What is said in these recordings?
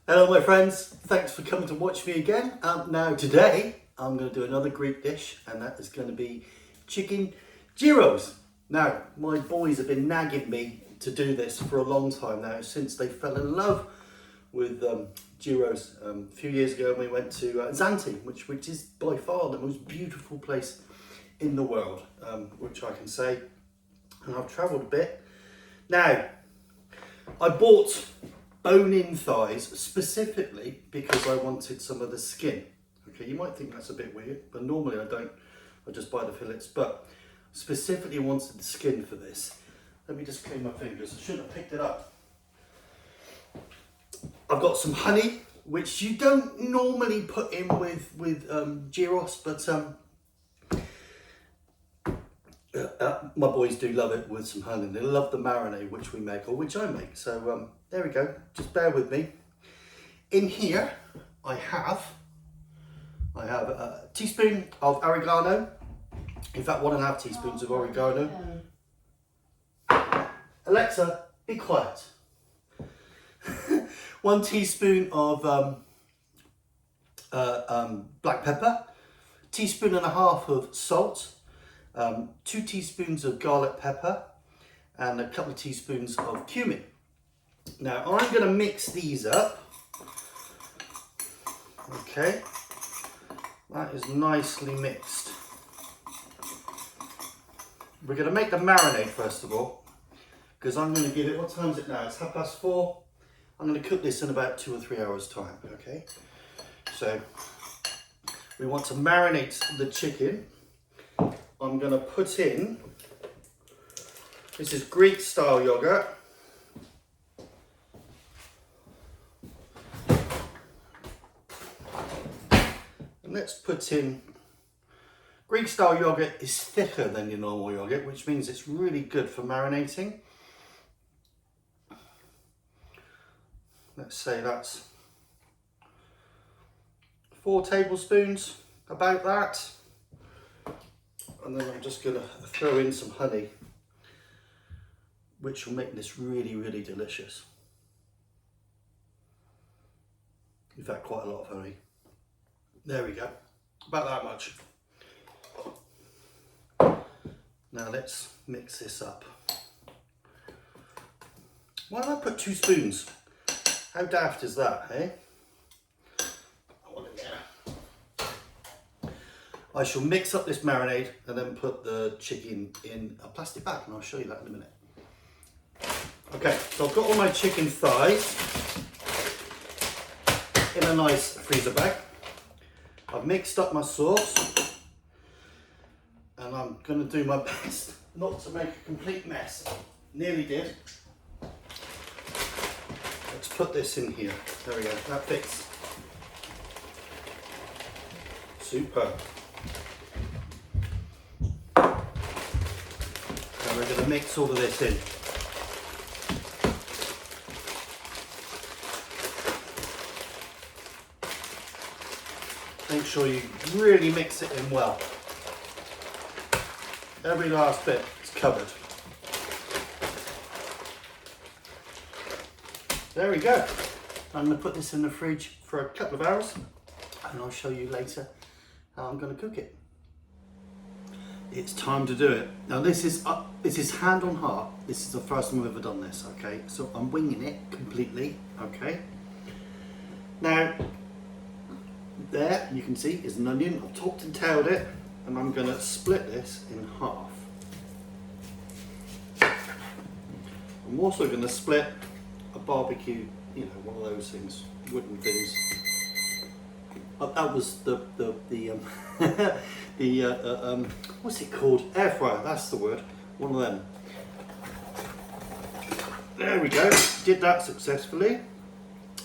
Hello my friends, thanks for coming to watch me again. Now today I'm going to do another Greek dish, and that is going to be chicken gyros. Now my boys have been nagging me to do this for a long time now, since they fell in love with gyros a few years ago. We went to Zante, which is by far the most beautiful place in the world, which I can say, and I've travelled a bit. Now I bought bone-in thighs specifically because I wanted some of the skin. Okay, you might think that's a bit weird, but normally I don't. I just buy the fillets, but specifically wanted the skin for this. Let me just clean my fingers. I shouldn't have picked it up. I've got some honey, which you don't normally put in with gyros, but my boys do love it with some honey. They love the marinade which we make, or which I make. So there we go. Just bear with me. In here, I have a teaspoon of oregano. In fact, 1.5 teaspoons of oregano. Alexa, be quiet. 1 teaspoon of black pepper. 1.5 teaspoons of salt. 2 teaspoons of garlic pepper, and a couple of teaspoons of cumin. Now I'm going to mix these up. Okay, that is nicely mixed. We're going to make the marinade first of all, because I'm going to give it, what time is it now? It's 4:30. I'm going to cook this in about 2 or 3 hours time. Okay, so we want to marinate the chicken. I'm going to put in, this is Greek style yogurt. And let's put in, Greek style yogurt is thicker than your normal yogurt, which means it's really good for marinating. Let's say that's 4 tablespoons, about that. And then I'm just going to throw in some honey, which will make this really, really delicious. In fact, quite a lot of honey. There we go, about that much. Now let's mix this up. Why did I put 2 spoons? How daft is that, eh? I shall mix up this marinade and then put the chicken in a plastic bag, and I'll show you that in a minute. Okay, so I've got all my chicken thighs in a nice freezer bag. I've mixed up my sauce, and I'm going to do my best not to make a complete mess. Nearly did. Let's put this in here. There we go, that fits. Super. We're going to mix all of this in. Make sure you really mix it in well. Every last bit is covered. There we go. I'm going to put this in the fridge for a couple of hours, and I'll show you later how I'm going to cook it. It's time to do it. Now this is hand on heart. This is the first time I've ever done this, okay? So I'm winging it completely, okay? Now, there you can see is an onion. I've topped and tailed it, and I'm gonna split this in half. I'm also gonna split a barbecue, you know, one of those things, wooden things. That was the what's it called? Air fryer, that's the word. One of them. There we go. Did that successfully.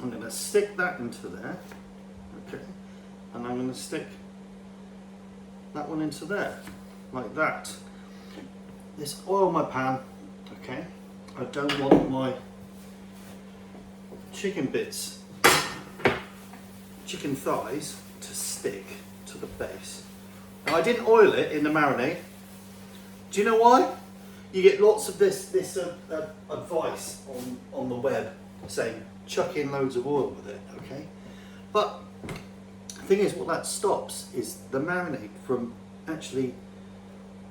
I'm going to stick that into there. Okay. And I'm going to stick that one into there. Like that. This oil my pan. Okay. I don't want my chicken bits, chicken thighs, to stick to the base. Now I didn't oil it in the marinade. Do you know why? You get lots of this advice on the web saying chuck in loads of oil with it, okay? But the thing is, what that stops is the marinade from actually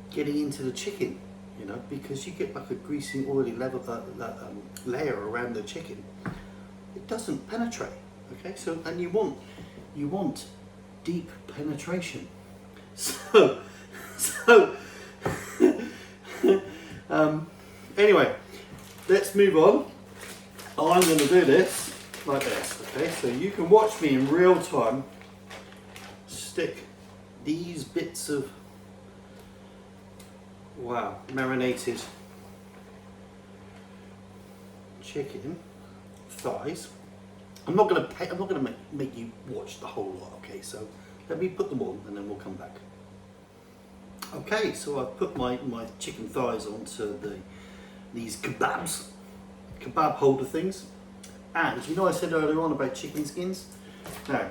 getting into the chicken, you know, because you get like a greasy, oily layer around the chicken. It doesn't penetrate, okay? So, and you want deep penetration. So anyway, let's move on. I'm going to do this like this, okay? So you can watch me in real time stick these bits of, wow, marinated chicken thighs. I'm not going to make you watch the whole lot, okay? So let me put them on and then we'll come back. Okay, so I've put my chicken thighs onto these kebab holder things. And you know I said earlier on about chicken skins? Now,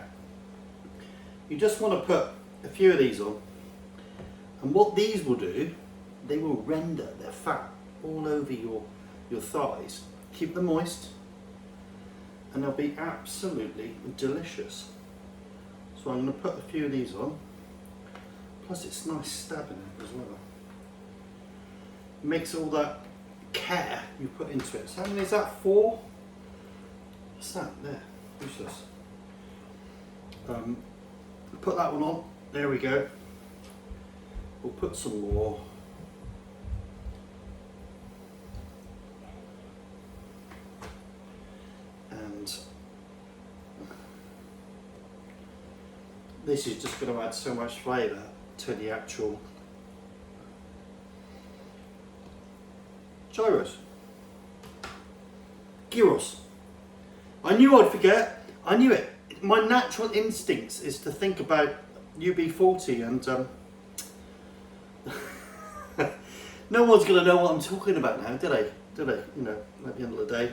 you just want to put a few of these on. And what these will do, they will render their fat all over your thighs. Keep them moist. And they'll be absolutely delicious. So I'm going to put a few of these on. Plus it's nice stabbing it as well. Makes all that care you put into it. So how many is that? 4? What's that? There. Who's this? Put that one on. There we go. We'll put some more. And this is just going to add so much flavour to the actual gyros. Gyros. I knew I'd forget. I knew it. My natural instincts is to think about UB40 and no one's going to know what I'm talking about now, do they? Do they? You know, at the end of the day,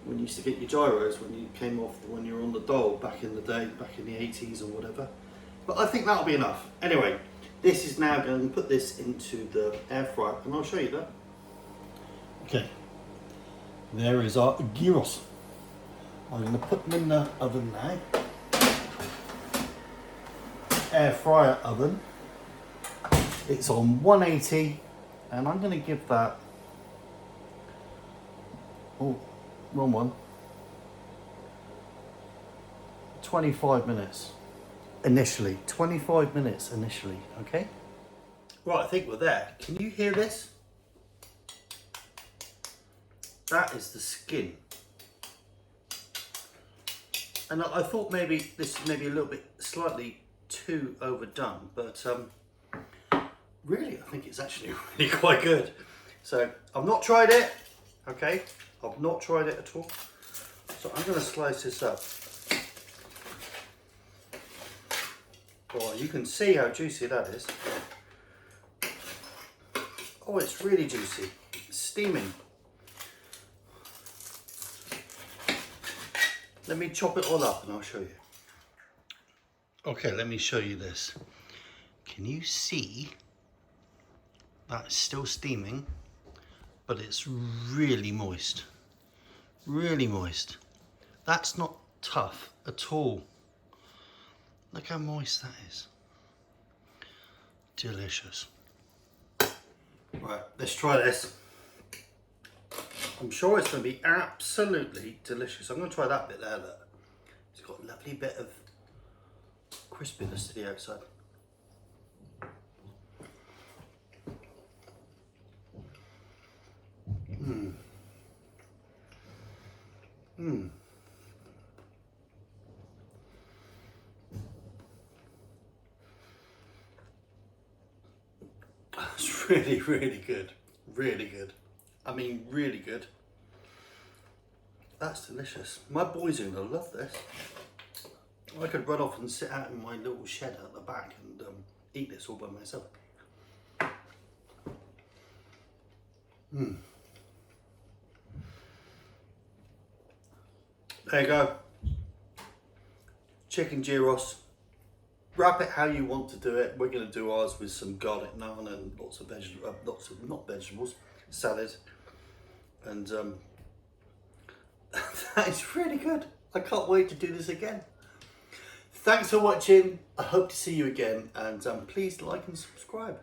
when you used to get your gyros when you came off, when you were on the dole back in the day, back in the 80s or whatever. But I think that'll be enough. Anyway, this is now going to put this into the air fryer and I'll show you that. Okay, there is our gyros. I'm going to put them in the oven now. Air fryer oven. It's on 180 and I'm going to give that, oh, wrong one, 25 minutes initially. 25 minutes initially, okay? Right, I think we're there. Can you hear this? That is the skin. And I thought maybe this is maybe a little bit slightly too overdone, but really I think it's actually really quite good. So I've not tried it, okay? I've not tried it at all. So I'm going to slice this up. Oh, you can see how juicy that is. Oh, it's really juicy. It's steaming. Let me chop it all up and I'll show you. Okay, let me show you this. Can you see that's still steaming, but it's really moist. Really moist. That's not tough at all. Look how moist that is. Delicious. Right, let's try this. I'm sure it's going to be absolutely delicious. I'm going to try that bit there. Look. It's got a lovely bit of crispiness to the outside. Mmm. Mmm. It's really, really good. Really good. I mean, really good. That's delicious. My boys are going to love this. I could run off and sit out in my little shed at the back and eat this all by myself. Mmm. There you go. Chicken gyros. Wrap it how you want to do it. We're going to do ours with some garlic naan and lots of vegetables, not vegetables, salad, and It's really good. I can't wait to do this again. Thanks for watching. I hope to see you again, and please like and subscribe.